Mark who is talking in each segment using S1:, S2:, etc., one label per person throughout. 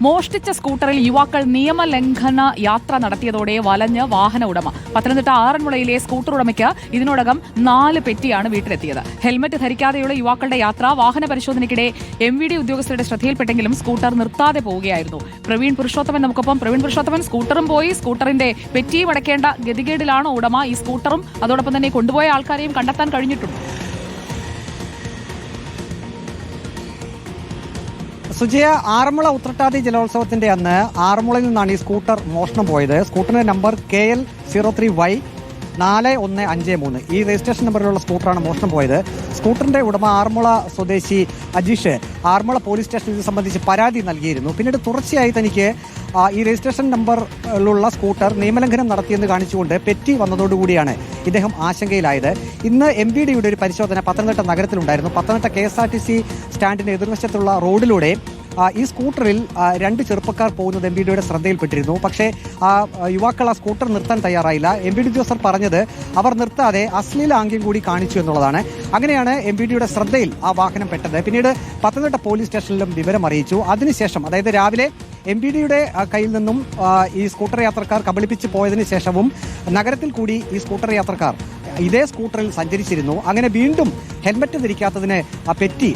S1: മോഷ്ടിച്ച സ്കൂട്ടറിൽ യുവാക്കൾ നിയമലംഘന യാത്ര നടത്തിയതോടെ വലഞ്ഞ് വാഹന ഉടമ. പത്തനംതിട്ട ആറന്മുളയിലെ സ്കൂട്ടർ ഉടമയ്ക്ക് ഇതിനോടകം 4 പെറ്റിയാണ് വീട്ടിലെത്തിയത്. ഹെൽമറ്റ് ധരിക്കാതെയുള്ള യുവാക്കളുടെ യാത്ര വാഹന പരിശോധനയ്ക്കിടെ MVD ഉദ്യോഗസ്ഥരുടെ ശ്രദ്ധയിൽപ്പെട്ടെങ്കിലും സ്കൂട്ടർ നിർത്താതെ പോവുകയായിരുന്നു. പ്രവീൺ പുരുഷോത്തമൻ നമുക്കൊപ്പം. പ്രവീൺ പുരുഷോത്തമൻ, സ്കൂട്ടറും പോയി, സ്കൂട്ടറിന്റെ പെറ്റിയും അടയ്ക്കേണ്ട ഗതികേടിലാണോ ഉടമ? ഈ സ്കൂട്ടറും അതോടൊപ്പം തന്നെ കൊണ്ടുപോയ ആൾക്കാരെയും കണ്ടെത്താൻ കഴിഞ്ഞിട്ടുണ്ട്?
S2: സുജയ, ആറന്മുള ഉത്രട്ടാതി ജലോത്സവത്തിന്റെ അന്ന് ആറന്മുളയിൽ നിന്നാണ് ഈ സ്കൂട്ടർ മോഷണം പോയത്. സ്കൂട്ടറിന്റെ നമ്പർ KL 03Y 4153. ഈ രജിസ്ട്രേഷൻ നമ്പറിലുള്ള സ്കൂട്ടറാണ് മോഷണം പോയത്. സ്കൂട്ടറിന്റെ ഉടമ ആറന്മുള സ്വദേശി അജീഷ് ആറന്മുള പോലീസ് സ്റ്റേഷനിൽ ഇത് സംബന്ധിച്ച് പരാതി നൽകിയിരുന്നു. പിന്നീട് തുടർച്ചയായി തനിക്ക് ഈ രജിസ്ട്രേഷൻ നമ്പറിലുള്ള സ്കൂട്ടർ നിയമലംഘനം നടത്തിയെന്ന് കാണിച്ചുകൊണ്ട് പെറ്റി വന്നതോടുകൂടിയാണ് ഇദ്ദേഹം ആശങ്കയിലായത്. ഇന്ന് MVDയുടെ ഒരു പരിശോധന പത്തനംതിട്ട നഗരത്തിലുണ്ടായിരുന്നു. പത്തനംതിട്ട KSRTC സ്റ്റാൻഡിന്റെ എതിർവശത്തുള്ള റോഡിലൂടെ ഈ സ്കൂട്ടറിൽ 2 ചെറുപ്പക്കാർ പോകുന്നത് MVDയുടെ ശ്രദ്ധയിൽപ്പെട്ടിരുന്നു. പക്ഷേ യുവാക്കൾ ആ സ്കൂട്ടർ നിർത്താൻ തയ്യാറായില്ല. MVD ഉദ്യോഗസ്ഥർ പറഞ്ഞത് അവർ നിർത്താതെ അശ്ലീല ആംഗ്യം കൂടി കാണിച്ചു എന്നുള്ളതാണ്. അങ്ങനെയാണ് MVDയുടെ ശ്രദ്ധയിൽ ആ വാഹനം പെട്ടത്. പിന്നീട് പത്തനംതിട്ട പോലീസ് സ്റ്റേഷനിലും വിവരം അറിയിച്ചു. അതിനുശേഷം, അതായത് രാവിലെ MVDയുടെ കയ്യിൽ നിന്നും ഈ സ്കൂട്ടർ യാത്രക്കാർ കബളിപ്പിച്ച് പോയതിനു ശേഷവും നഗരത്തിൽ കൂടി ഈ സ്കൂട്ടർ യാത്രക്കാർ ഇതേ സ്കൂട്ടറിൽ സഞ്ചരിച്ചിരുന്നു. അങ്ങനെ വീണ്ടും ഹെൽമറ്റ് ധരിക്കാത്തതിന് ആ പെറ്റി,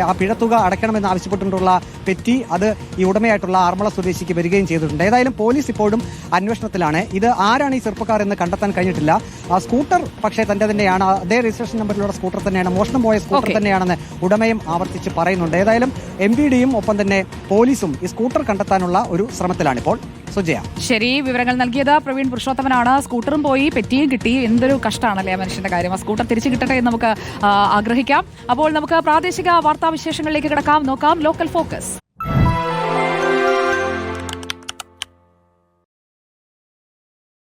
S2: ആ പിഴത്തുക അടയ്ക്കണമെന്ന് ആവശ്യപ്പെട്ടുകൊണ്ടുള്ള പെറ്റി അത് ഈ ഉടമയായിട്ടുള്ള ആറന്മുള സ്വദേശിക്ക് വരികയും ചെയ്തിട്ടുണ്ട്. ഏതായാലും പോലീസ് ഇപ്പോഴും അന്വേഷണത്തിലാണ്. ഇത് ആരാണ് ഈ ചെറുപ്പക്കാർ എന്ന് കണ്ടെത്താൻ കഴിഞ്ഞിട്ടില്ല. ആ സ്കൂട്ടർ പക്ഷേ തന്റെ തന്നെയാണ്, അതേ രജിസ്ട്രേഷൻ നമ്പറിലുള്ള സ്കൂട്ടർ തന്നെയാണ്, മോഷണം പോയ സ്കൂട്ടർ തന്നെയാണെന്ന് ഉടമയും ആവർത്തിച്ച് പറയുന്നുണ്ട്. ഏതായാലും MVDയും ഒപ്പം തന്നെ പോലീസും ഈ സ്കൂട്ടർ കണ്ടെത്താനുള്ള ഒരു ശ്രമത്തിലാണ് ഇപ്പോൾ. സുജയ,
S1: ശരി, വിവരങ്ങൾ നൽകിയത് പ്രവീൺ പുരുഷോത്തമനാണ്. സ്കൂട്ടറും പോയി, പെറ്റിയും കിട്ടി. എന്തൊരു കഷ്ടമാണല്ലേ ആ മനുഷ്യന്റെ കാര്യം. ആ സ്കൂട്ടർ തിരിച്ചു കിട്ടട്ടെ എന്ന് നമുക്ക് ആഗ്രഹിക്കാം. അപ്പോൾ നമുക്ക് പ്രാദേശിക വാർത്താവിശേഷങ്ങളിലേക്ക് കിടക്കാം. നോക്കാം ലോക്കൽ ഫോക്കസ്.